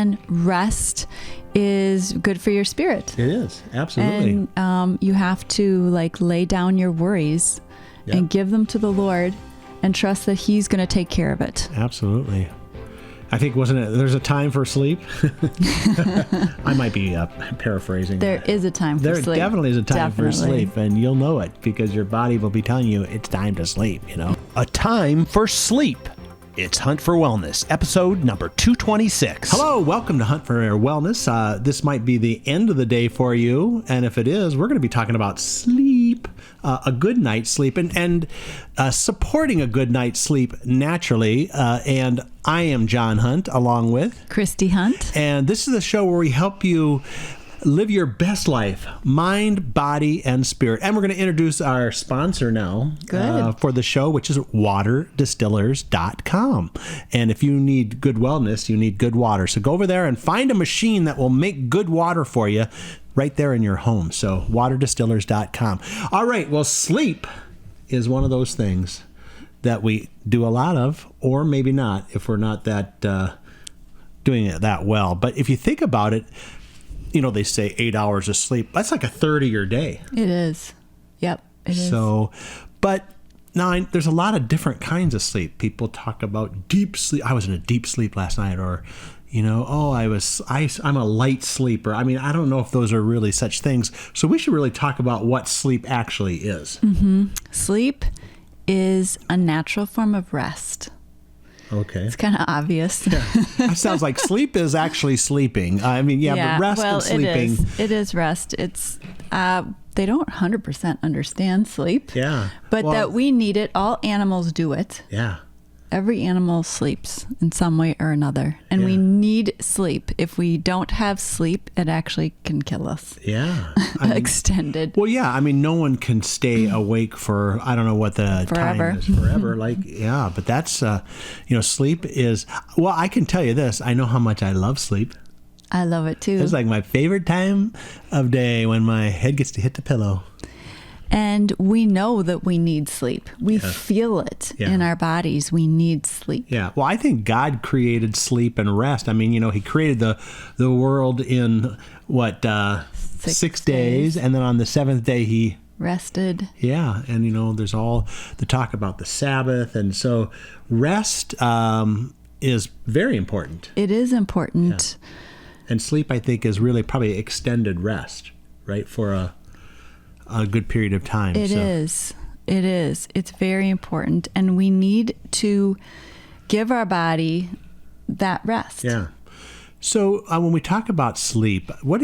then rest is good for your spirit. It is, absolutely. And you have to like lay down your worries and give them to the Lord and trust that He's going to take care of it. Absolutely. I think, wasn't it, there's a time for sleep? I might be paraphrasing. There is a time for sleep. There definitely is a time for sleep, and you'll know it because your body will be telling you it's time to sleep, you know. A time for sleep. It's Hunt for Wellness, episode number 226. Hello, welcome to Hunt for Wellness. This might be the end of the day for you, and if it is, we're going to be talking about sleep, a good night's sleep, and supporting a good night's sleep naturally. And I am John Hunt, along with Christy Hunt. And this is a show where we help you live your best life, mind, body, and spirit. And we're going to introduce our sponsor now for the show, which is waterdistillers.com. And if you need good wellness, you need good water. So go over there and find a machine that will make good water for you right there in your home. So waterdistillers.com. All right. Well, sleep is one of those things that we do a lot of, or maybe not if we're not that doing it that well. But if you think about it, you know, they say 8 hours of sleep. That's like a third of your day. It is. Yep, it is. So, but now there's a lot of different kinds of sleep. People talk about deep sleep. I was in a deep sleep last night, or, you know, I'm a light sleeper. I mean, I don't know if those are really such things. So we should really talk about what sleep actually is. Mm-hmm. Sleep is a natural form of rest. Okay. It's kind of obvious. Yeah. It sounds like sleep is actually sleeping. I mean, but rest and sleeping. It is rest. It's they don't 100% understand sleep. Yeah. But that we need it. All animals do it. Yeah. Every animal sleeps in some way or another. And we need sleep. If we don't have sleep, it actually can kill us. Yeah. Extended. Well, yeah. I mean, no one can stay awake for, I don't know what the time is, forever. But that's, sleep is, well, I can tell you this. I know how much I love sleep. I love it too. It's like my favorite time of day when my head gets to hit the pillow. And we know that we need sleep. We feel it in our bodies. We need sleep. Yeah. Well, I think God created sleep and rest. I mean, you know, He created the world in, 6 days. And then on the seventh day, He rested. Yeah. And, you know, there's all the talk about the Sabbath. And so rest is very important. It is important. Yeah. And sleep, I think, is really probably extended rest, right, for a good period of time. It is. It's very important. And we need to give our body that rest. Yeah. So when we talk about sleep, what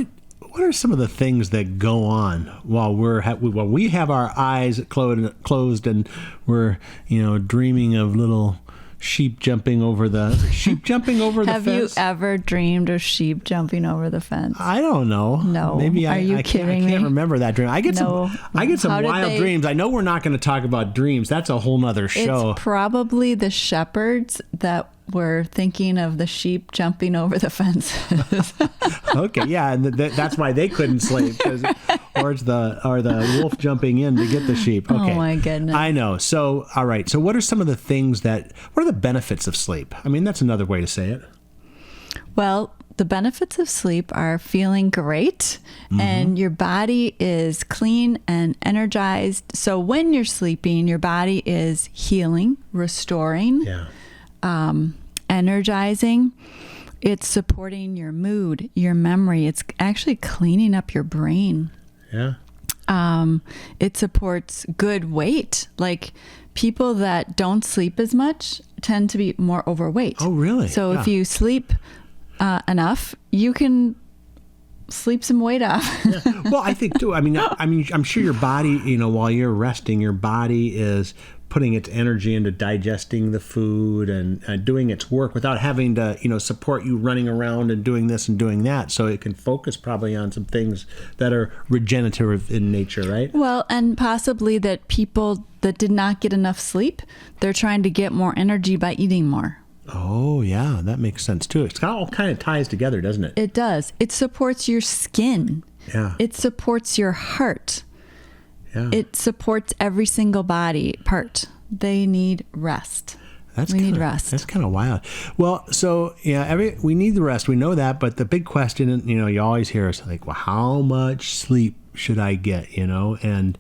are some of the things that go on while we have our eyes closed and we're, you know, dreaming of little sheep jumping over the fence? Have you ever dreamed of sheep jumping over the fence? I don't know. No. Maybe Are you kidding me? I can't remember that dream. I get some wild dreams. I know we're not going to talk about dreams. That's a whole nother show. It's probably the shepherds that were thinking of the sheep jumping over the fences. Okay, yeah, and that's why they couldn't sleep, or the wolf jumping in to get the sheep. Okay. Oh my goodness! I know. So, all right. So, what are some of the things what are the benefits of sleep? I mean, that's another way to say it. Well, the benefits of sleep are feeling great, and your body is clean and energized. So when you're sleeping, your body is healing, restoring. Yeah. Energizing. It's supporting your mood, your memory. It's actually cleaning up your brain. Yeah. It supports good weight. Like people that don't sleep as much tend to be more overweight. Oh, really? So if you sleep enough, you can sleep some weight off. Yeah. Well, I think too. I mean, I'm sure your body, you know, while you're resting, your body is putting its energy into digesting the food and doing its work without having to, you know, support you running around and doing this and doing that. So it can focus probably on some things that are regenerative in nature, right? Well, and possibly that people that did not get enough sleep, they're trying to get more energy by eating more. Oh, yeah, that makes sense too. It's all kind of ties together, doesn't it? It does. It supports your skin. Yeah. It supports your heart. Yeah. It supports every single body part. They need rest. We need rest. That's kind of wild. Well, so yeah, we need the rest. We know that, but the big question, you always hear is like, well, how much sleep should I get? And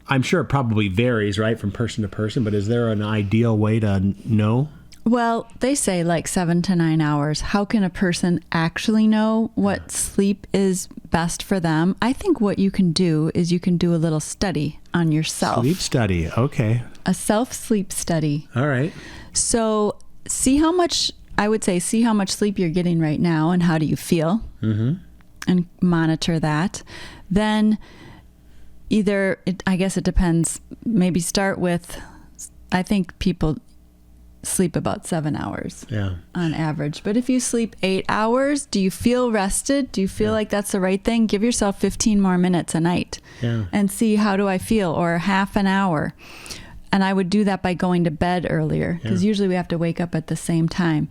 I'm sure it probably varies, right, from person to person. But is there an ideal way to know? Well, they say like 7 to 9 hours. How can a person actually know what sleep is best for them? I think what you can do is you can do a little study on yourself. Sleep study. Okay. A self-sleep study. All right. So see how much sleep you're getting right now and how do you feel, and monitor that. Then I guess it depends. Maybe start with, I think people sleep about 7 hours on average. But if you sleep 8 hours, do you feel rested? Do you feel like that's the right thing? Give yourself 15 more minutes a night and see, how do I feel? Or half an hour. And I would do that by going to bed earlier, because usually we have to wake up at the same time.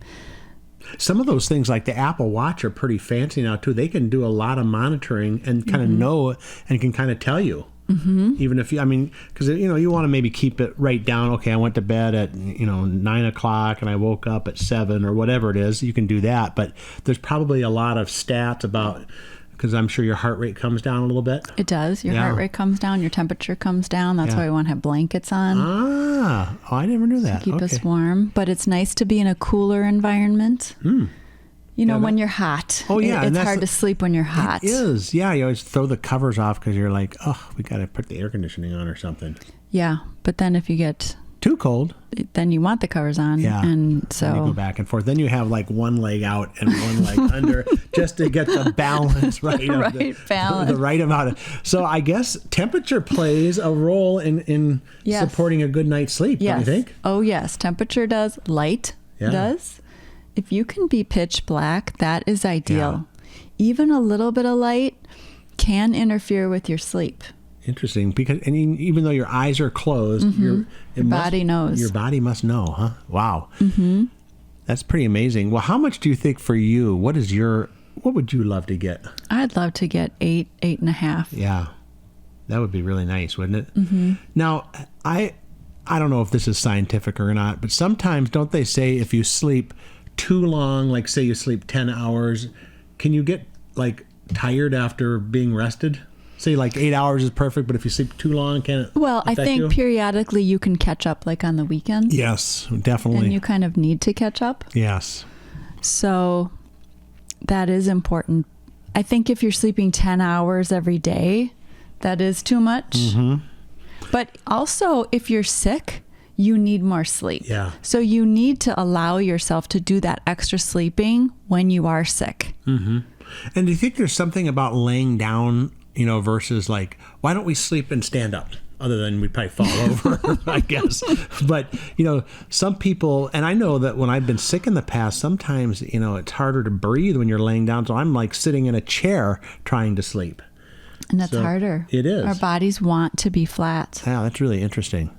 Some of those things like the Apple Watch are pretty fancy now too. They can do a lot of monitoring and kind of know and can kind of tell you. Even if because you want to maybe keep it right down. Okay, I went to bed at 9 o'clock and I woke up at 7 or whatever it is. You can do that, but there's probably a lot of stats about, because I'm sure your heart rate comes down a little bit. It does. Your heart rate comes down. Your temperature comes down. That's why we want to have blankets on. I never knew that. To keep us warm. But it's nice to be in a cooler environment. When you're hot. Oh, yeah. It's hard to sleep when you're hot. It is. Yeah, you always throw the covers off because you're like, we got to put the air conditioning on or something. Yeah, but then if you get too cold, then you want the covers on. Yeah. And so then you go back and forth. Then you have like one leg out and one leg under just to get the balance right. Balance. The right amount. So I guess temperature plays a role in supporting a good night's sleep, don't you think? Oh, yes. Temperature does. Light does. If you can be pitch black, that is ideal. Even a little bit of light can interfere with your sleep. Interesting, because even though your eyes are closed, your body knows. Your body must know, huh? Wow, that's pretty amazing. Well, how much do you think for you? What would you love to get? I'd love to get 8.5. Yeah, that would be really nice, wouldn't it? Now, I don't know if this is scientific or not, but sometimes don't they say if you sleep too long, like say you sleep 10 hours, can you get like tired after being rested? Say like 8 hours is perfect, but if you sleep too long, can it I think you? Periodically you can catch up, like on the weekends. Yes, definitely. And you kind of need to catch up. Yes. So that is important. I think if you're sleeping 10 hours every day, that is too much. But also if you're sick, you need more sleep. Yeah. So you need to allow yourself to do that extra sleeping when you are sick. And do you think there's something about laying down, versus like, why don't we sleep and stand up? Other than we probably fall over, I guess. But, some people, and I know that when I've been sick in the past, sometimes, it's harder to breathe when you're laying down. So I'm like sitting in a chair trying to sleep. And that's harder. It is. Our bodies want to be flat. Yeah, that's really interesting.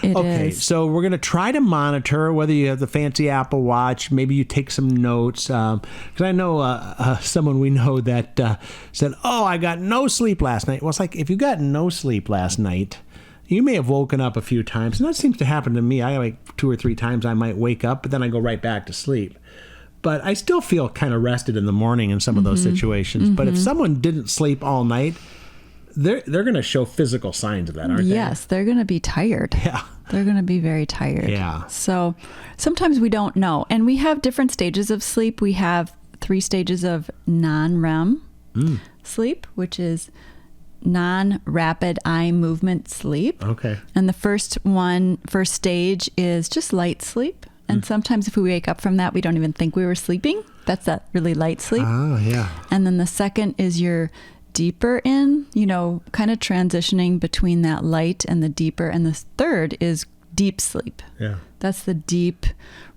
It okay, is. so we're going to try to monitor whether you have the fancy Apple Watch. Maybe you take some notes. Because I know someone we know that said, I got no sleep last night. Well, it's like, if you got no sleep last night, you may have woken up a few times. And that seems to happen to me. I like 2 or 3 times I might wake up, but then I go right back to sleep. But I still feel kind of rested in the morning in some of those situations. But if someone didn't sleep all night, they're going to show physical signs of that, aren't they? Yes, they're going to be tired. Yeah. They're going to be very tired. Yeah. So sometimes we don't know. And we have different stages of sleep. We have 3 stages of non-REM sleep, which is non-rapid eye movement sleep. Okay. And the first stage is just light sleep. And sometimes if we wake up from that, we don't even think we were sleeping. That's that really light sleep. Oh, yeah. And then the second is your deeper in, kind of transitioning between that light and the deeper. And the third is deep sleep. Yeah. That's the deep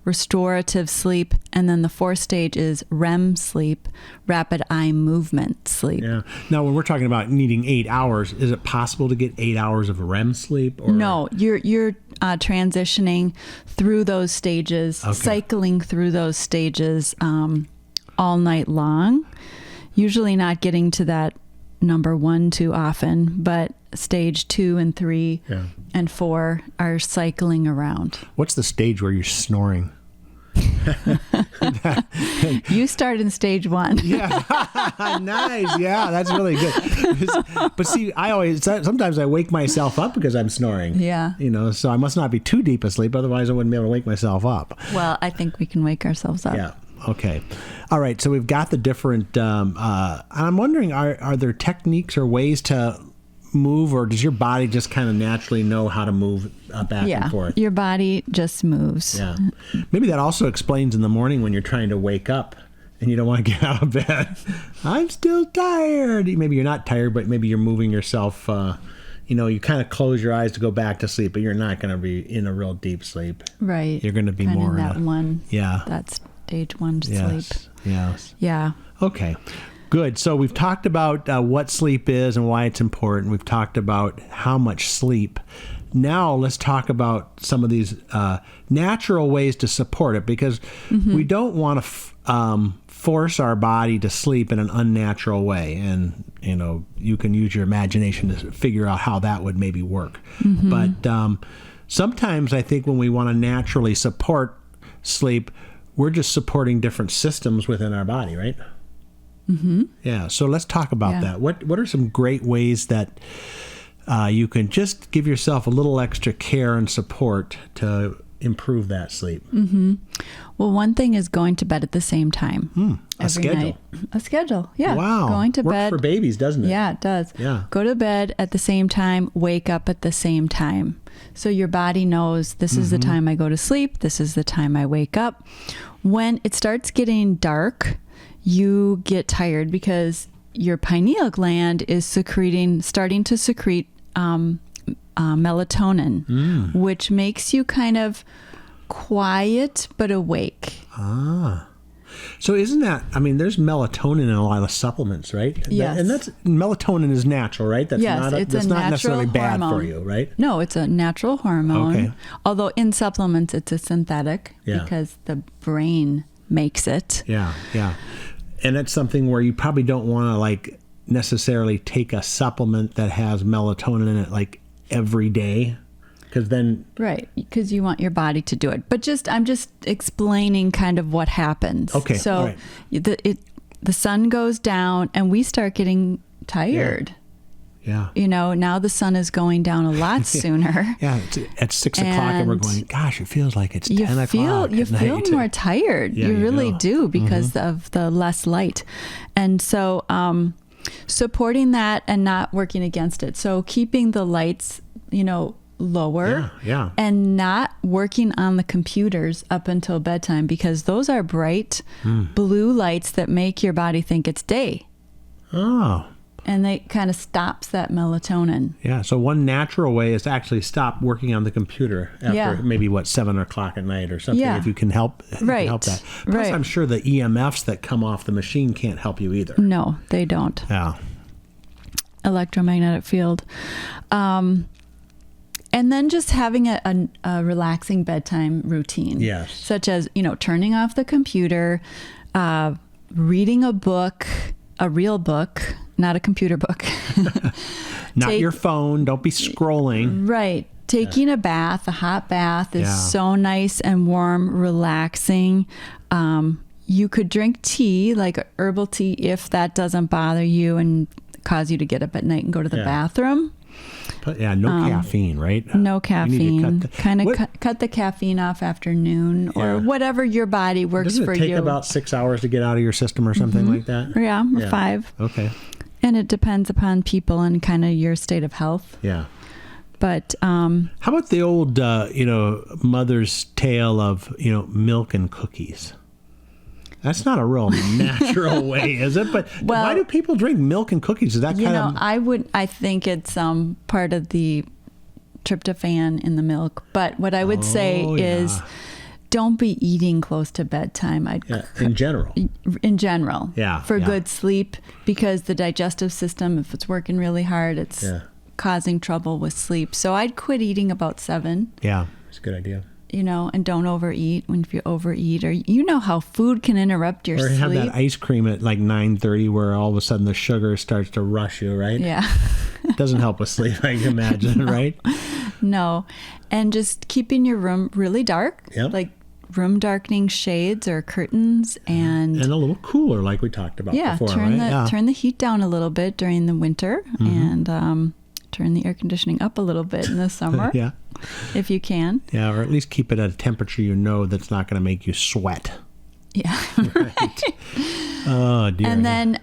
restorative sleep. And then the 4th stage is REM sleep, rapid eye movement sleep. Yeah. Now, when we're talking about needing 8 hours, is it possible to get 8 hours of REM sleep? Or? No, you're transitioning through those stages, cycling through those stages all night long. Usually not getting to that number 1 too often, but stage 2 and 3 and 4 are cycling around. What's the stage where you're snoring? You start in stage 1. Yeah. Nice. Yeah, that's really good. But see, sometimes I wake myself up because I'm snoring. Yeah. So I must not be too deep asleep, otherwise I wouldn't be able to wake myself up. Well, I think we can wake ourselves up. Yeah. Okay. All right. So we've got the different, and I'm wondering, are there techniques or ways to move, or does your body just kind of naturally know how to move back and forth? Your body just moves. Yeah. Maybe that also explains in the morning when you're trying to wake up and you don't want to get out of bed. I'm still tired. Maybe you're not tired, but maybe you're moving yourself. You kind of close your eyes to go back to sleep, but you're not going to be in a real deep sleep. Right. You're going to be kind more in that one. Yeah. That's stage 1 Yes. sleep. Yes. Yeah. Okay. Good. So we've talked about what sleep is and why it's important. We've talked about how much sleep. Now let's talk about some of these natural ways to support it, because we don't want to force our body to sleep in an unnatural way. And, you can use your imagination to figure out how that would maybe work. But sometimes I think when we want to naturally support sleep, we're just supporting different systems within our body, right? Yeah. So let's talk about that. What are some great ways that you can just give yourself a little extra care and support to improve that sleep? Well, one thing is going to bed at the same time. A schedule. Night. A schedule. Yeah. Wow. Going to Works bed for babies, doesn't it? Yeah, it does. Yeah. Go to bed at the same time, wake up at the same time. So your body knows this is the time I go to sleep, this is the time I wake up. When it starts getting dark, you get tired because your pineal gland is starting to secrete melatonin, which makes you kind of quiet but awake. So isn't that, there's melatonin in a lot of supplements, right? Yes. And melatonin is natural, right? That's it's not necessarily bad hormone. for you, right? No, it's a natural hormone. Okay. Although in supplements, it's a synthetic because the brain makes it. Yeah, yeah. And that's something where you probably don't want to necessarily take a supplement that has melatonin in it every day, because then because you want your body to do it. But I'm just explaining kind of what happens. Okay. So all right. the sun goes down and we start getting tired. Yeah. Now the sun is going down a lot sooner. Yeah, it's at 6 o'clock and we're going, gosh, it feels like it's 10 o'clock. You feel more tired. Yeah, you really do because of the less light. And so supporting that and not working against it. So keeping the lights, lower and not working on the computers up until bedtime, because those are bright blue lights that make your body think it's day. Oh. And they kind of stops that melatonin. Yeah. So one natural way is to actually stop working on the computer after maybe 7 o'clock at night or something. Yeah. If you can help, help that. Plus, I'm sure the EMFs that come off the machine can't help you either. No, they don't. Yeah. Electromagnetic field. And then just having a relaxing bedtime routine. Yes. Such as, turning off the computer, reading a book, a real book, not a computer book. Not your phone. Don't be scrolling. Right. Taking a bath, a hot bath is so nice and warm, relaxing. You could drink tea, like herbal tea, if that doesn't bother you and cause you to get up at night and go to the bathroom. But no caffeine, right? No caffeine. Cut the caffeine off after noon or whatever your body works for you. Doesn't it take about 6 hours to get out of your system or something like that? Yeah, or 5. Okay. And it depends upon people and kind of your state of health. Yeah. But how about the old, mother's tale of, milk and cookies? That's not a real natural way, is it? But why do people drink milk and cookies? Is that kind of... I think it's part of the tryptophan in the milk. But what I would say is don't be eating close to bedtime. In general. In general. Yeah. For good sleep, because the digestive system, if it's working really hard, it's causing trouble with sleep. So I'd quit eating about 7. Yeah, it's a good idea. and don't overeat. When if you overeat, or how food can interrupt your sleep. Or have that ice cream at like 9:30 where all of a sudden the sugar starts to rush you, right? Yeah. It doesn't help with sleep, I can imagine, right? No. And just keeping your room really dark, Yep. room darkening shades or curtains, and a little cooler, like we talked about before, right? Turn the heat down a little bit during the winter, and turn the air conditioning up a little bit in the summer. Yeah. If you can. Yeah, or at least keep it at a temperature that's not going to make you sweat. Yeah. Right. Oh, dear. And then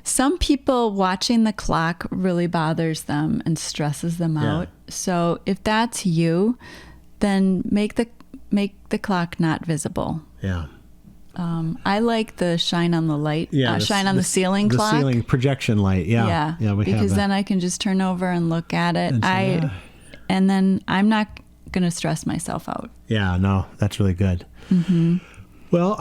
some people, watching the clock really bothers them and stresses them out. So if that's you, then make the clock not visible. Yeah. I like the shine on the light, shine on the ceiling the clock. The ceiling projection light, yeah. Yeah, because then I can just turn over and look at it. And then I'm not going to stress myself out. Yeah, no, that's really good. Mm-hmm. Well,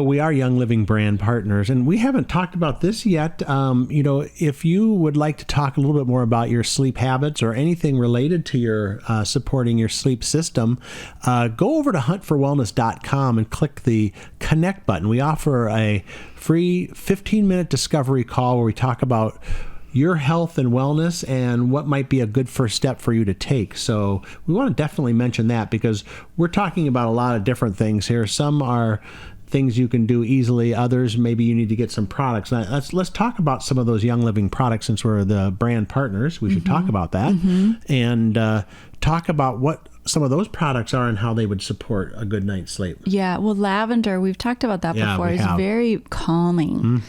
we are Young Living brand partners, and we haven't talked about this yet. If you would like to talk a little bit more about your sleep habits or anything related to your supporting your sleep system, go over to huntforwellness.com and click the connect button. We offer a free 15-minute discovery call where we talk about your health and wellness and what might be a good first step for you to take. So we want to definitely mention that because we're talking about a lot of different things here. Some are things you can do easily. Others, maybe you need to get some products. Now, let's talk about some of those Young Living products since we're the brand partners. We should talk about that and talk about what some of those products are and how they would support a good night's sleep. Yeah, well, lavender, we've talked about that before. It's very calming.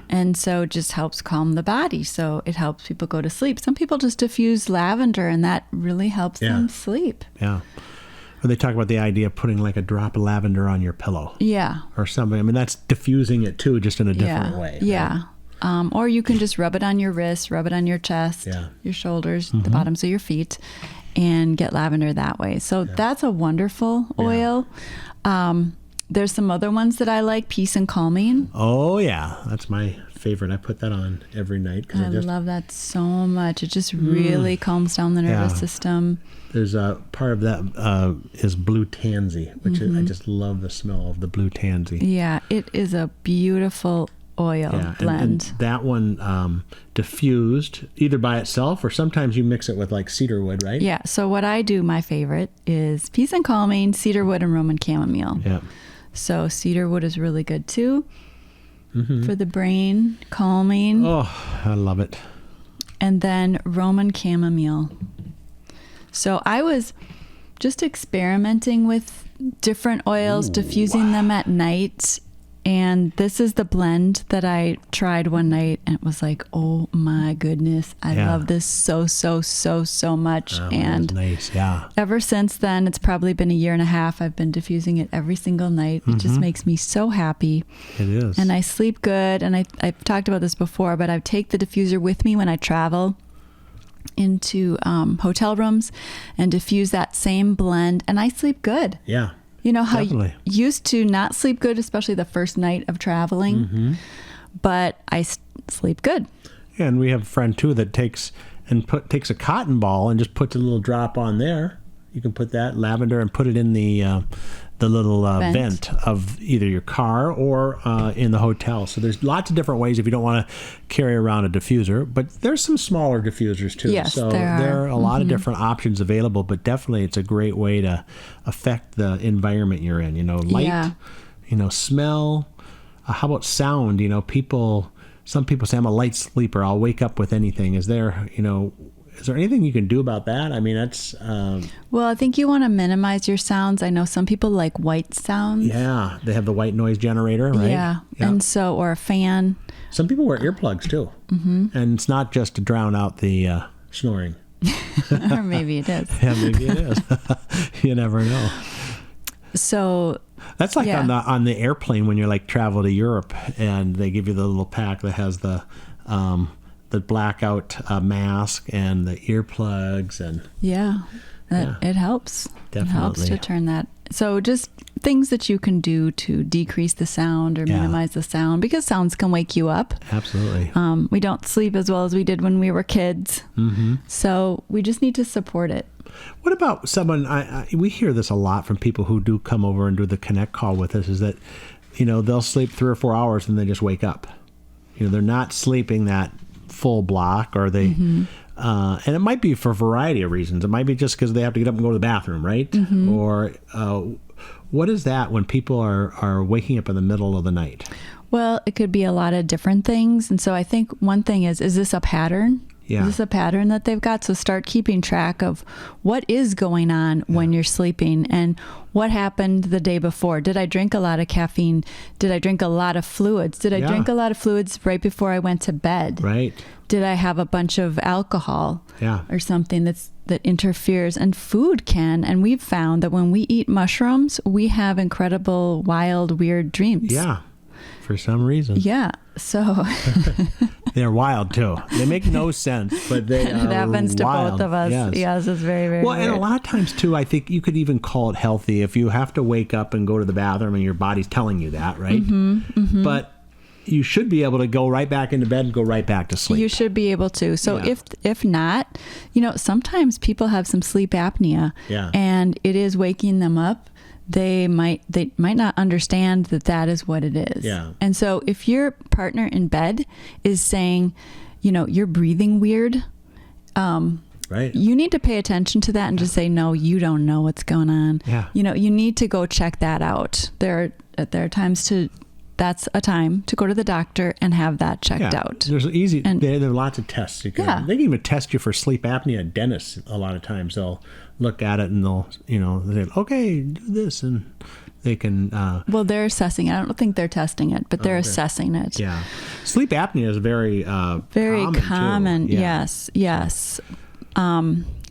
And so it just helps calm the body. So it helps people go to sleep. Some people just diffuse lavender and that really helps them sleep. Yeah. Or they talk about the idea of putting like a drop of lavender on your pillow. Yeah. Or something. I mean, that's diffusing it too, just in a different way. Yeah. Right? Or you can just rub it on your wrists, rub it on your chest, your shoulders, the bottoms of your feet, and get lavender that way. So that's a wonderful oil. There's some other ones that I like, Peace and Calming. Oh, yeah. That's my favorite. I put that on every night. I love that so much. It just really calms down the nervous system. There's a part of that is blue tansy, which is, I just love the smell of the blue tansy. Yeah, it is a beautiful oil blend. And that one diffused either by itself or sometimes you mix it with like cedarwood, right? Yeah. So what I do, my favorite, is Peace and Calming, cedarwood, and Roman chamomile. Yeah. So cedarwood is really good too for the brain, calming. Oh, I love it. And then Roman chamomile. So I was just experimenting with different oils, diffusing them at night. And this is the blend that I tried one night, and it was like, oh my goodness, I love this so much. And nice, ever since then, it's probably been 1.5 years. I've been diffusing it every single night. It just makes me so happy. It is. And I sleep good. And I've talked about this before, but I take the diffuser with me when I travel into hotel rooms and diffuse that same blend, and I sleep good. Yeah. You know how Definitely. you used to not sleep good, especially the first night of traveling, but I sleep good. Yeah, and we have a friend too that takes a cotton ball and just puts a little drop on there. You can put that lavender and put it in the little vent of either your car or in the hotel. So there's lots of different ways if you don't want to carry around a diffuser. But there's some smaller diffusers too. Yes, so there are a lot of different options available. But definitely, it's a great way to affect the environment you're in. Light, smell. How about sound? Some people say I'm a light sleeper. I'll wake up with anything. Is there anything you can do about that? I mean, that's... Well, I think you want to minimize your sounds. I know some people like white sounds. Yeah, they have the white noise generator, right? Yeah. And so, or a fan. Some people wear earplugs too. And it's not just to drown out the snoring. Or maybe it is. Yeah, maybe it is. You never know. So... That's like on the airplane when you're like travel to Europe and they give you the little pack that has the blackout mask and the earplugs and it helps. Definitely. It helps to turn that. So just things that you can do to decrease the sound or minimize the sound, because sounds can wake you up. Absolutely. We don't sleep as well as we did when we were kids. So we just need to support it. What about someone, we hear this a lot from people who do come over and do the Connect call with us, is that, they'll sleep 3 or 4 hours and they just wake up. They're not sleeping that full block, or they, and it might be for a variety of reasons. It might be just because they have to get up and go to the bathroom, right? Or what is that when people are waking up in the middle of the night? Well, it could be a lot of different things. And so I think one thing is this a pattern? Yeah. Is this a pattern that they've got? So start keeping track of what is going on when you're sleeping and what happened the day before. Did I drink a lot of caffeine? Did I drink a lot of fluids? Did I drink a lot of fluids right before I went to bed? Right. Did I have a bunch of alcohol or something that interferes? And food can. And we've found that when we eat mushrooms, we have incredible, wild, weird dreams. Yeah. For some reason. Yeah. So they're wild too. They make no sense, but they are it happens to wild. both of us. Yes, it's very, very well, weird. and a lot of times too, I think you could even call it healthy if you have to wake up and go to the bathroom and your body's telling you that, right? But you should be able to go right back into bed and go right back to sleep. You should be able to. So if not, sometimes people have some sleep apnea and it is waking them up. They might not understand that is what it is. Yeah. And so if your partner in bed is saying, you're breathing weird, right. You need to pay attention to that and just say, no, you don't know what's going on. Yeah. You need to go check that out. There are times that's a time to go to the doctor and have that checked out. There's there are lots of tests. They can even test you for sleep apnea. Dentists, a lot of times, they'll look at it and they'll say, okay, do this, and they can. Well, they're assessing it. I don't think they're testing it, but they're assessing it. Yeah, sleep apnea is very common. Yes.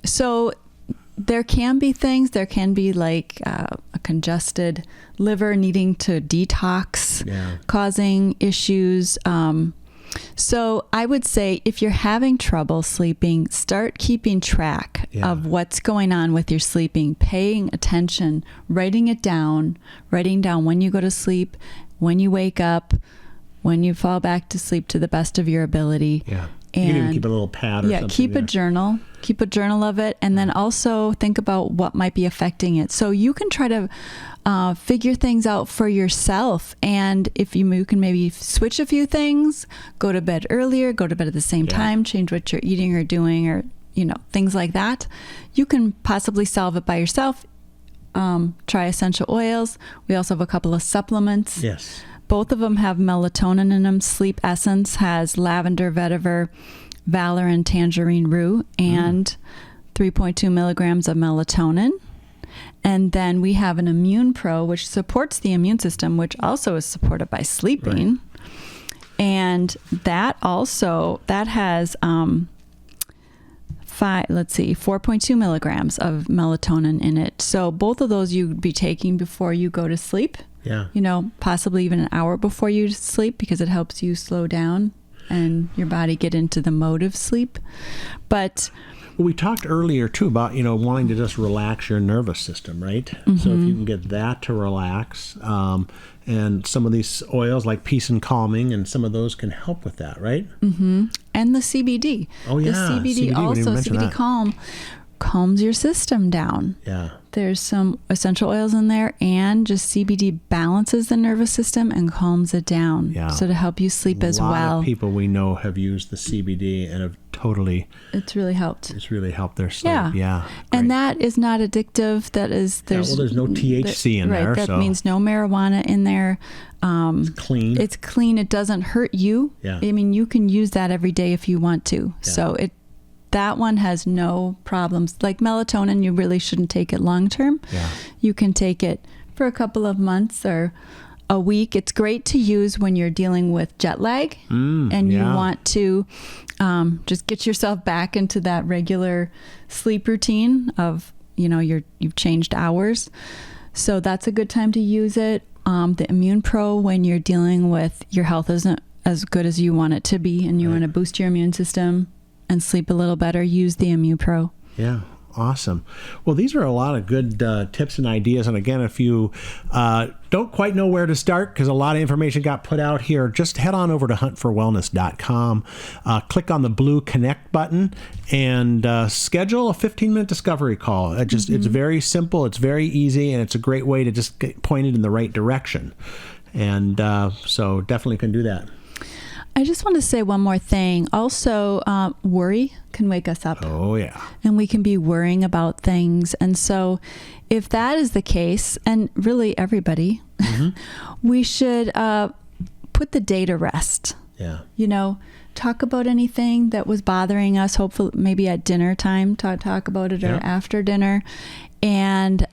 So there can be things. There can be like a congested liver needing to detox, causing issues. So I would say if you're having trouble sleeping, start keeping track of what's going on with your sleeping, paying attention, writing down when you go to sleep, when you wake up, when you fall back to sleep to the best of your ability. Yeah. And you can even keep a little pad or something. Keep a journal. Keep a journal of it. And then also think about what might be affecting it. So you can try to figure things out for yourself. And if you can maybe switch a few things, go to bed earlier, go to bed at the same time, change what you're eating or doing, or, things like that. You can possibly solve it by yourself. Try essential oils. We also have a couple of supplements. Yes. Both of them have melatonin in them. Sleep Essence has lavender, vetiver, valor, and tangerine root, and 3.2 milligrams of melatonin. And then we have an Immunpro, which supports the immune system, which also is supported by sleeping. Right. And that has 4.2 milligrams of melatonin in it. So both of those you'd be taking before you go to sleep. Yeah. Possibly even an hour before you sleep, because it helps you slow down and your body get into the mode of sleep. But we talked earlier too about, wanting to just relax your nervous system, right? So if you can get that to relax, and some of these oils like Peace and Calming, and some of those can help with that, right? Mm-hmm. And the CBD. Oh yeah. The CBD also, CBD Calm, calms your system down. Yeah. There's some essential oils in there, and just CBD balances the nervous system and calms it down. Yeah. So to help you sleep as well. A lot of people we know have used the CBD and have totally. It's really helped. It's really helped their sleep. Yeah. And that is not addictive. There's no THC in there. Right. That means no marijuana in there. It's clean. It's clean. It doesn't hurt you. Yeah. I mean, you can use that every day if you want to. Yeah. So that one has no problems. Like melatonin, you really shouldn't take it long term. Yeah. You can take it for a couple of months or a week. It's great to use when you're dealing with jet lag and you want to just get yourself back into that regular sleep routine of, you've changed hours. So that's a good time to use it. The Immunpro, when you're dealing with your health isn't as good as you want it to be and you want to boost your immune system and sleep a little better, use the Immunpro. Yeah. Awesome. Well, these are a lot of good tips and ideas. And again, if you don't quite know where to start because a lot of information got put out here, just head on over to huntforwellness.com, click on the blue connect button, and schedule a 15-minute discovery call. It's very simple, it's very easy, and it's a great way to just get pointed in the right direction. And so definitely can do that. I just want to say one more thing. Also, worry can wake us up. Oh, yeah. And we can be worrying about things. And so if that is the case, and really everybody, we should put the day to rest. Yeah. You know, talk about anything that was bothering us, hopefully maybe at dinner time, talk about it, or after dinner. And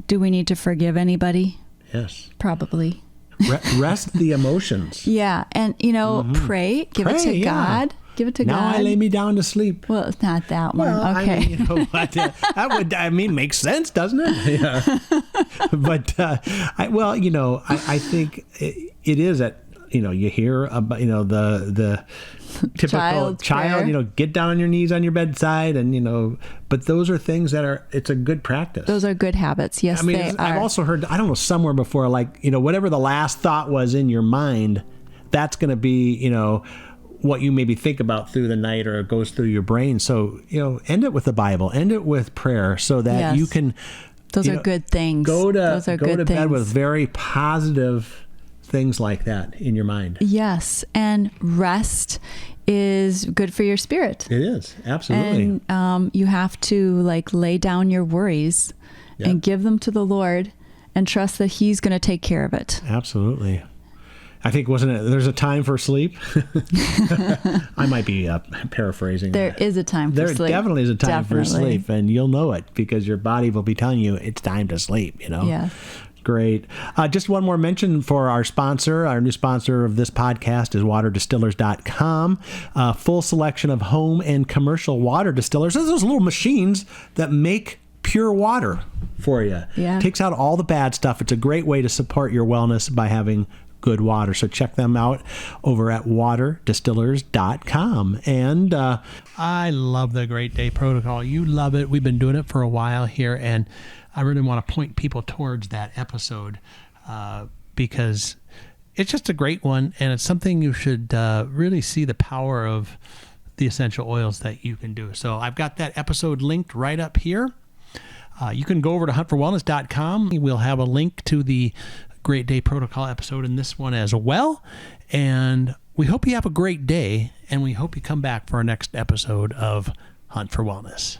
do we need to forgive anybody? Yes. Probably. Rest the emotions. Yeah. And, pray, give it to God. Give it to God. Now I lay me down to sleep. Well, it's not that one. Well, okay. I mean, that would, makes sense, doesn't it? Yeah. But, I think it is at, you hear about, the typical child, get down on your knees on your bedside and, but those are things that it's a good practice. Those are good habits. Yes, they are. I've also heard, I don't know, somewhere before, whatever the last thought was in your mind, that's going to be, what you maybe think about through the night or goes through your brain. So, end it with the Bible, end it with prayer so that you can, those are good things. Go to bed with very positive things like that in your mind. Yes. And rest is good for your spirit. It is. Absolutely. And you have to lay down your worries and give them to the Lord and trust that He's going to take care of it. Absolutely. I think, wasn't it, there's a time for sleep? I might be paraphrasing. There is a time for sleep. There definitely is a time for sleep, and you'll know it because your body will be telling you it's time to sleep, Yeah. Great. Just one more mention for our sponsor. Our new sponsor of this podcast is waterdistillers.com. Full selection of home and commercial water distillers. There's those little machines that make pure water for you. Yeah. Takes out all the bad stuff. It's a great way to support your wellness by having good water. So check them out over at waterdistillers.com. And I love the Great Day Protocol. You love it. We've been doing it for a while here, and I really want to point people towards that episode because it's just a great one, and it's something you should really see the power of the essential oils that you can do. So I've got that episode linked right up here. You can go over to huntforwellness.com. We'll have a link to the Great Day Protocol episode in this one as well. And we hope you have a great day, and we hope you come back for our next episode of Hunt for Wellness.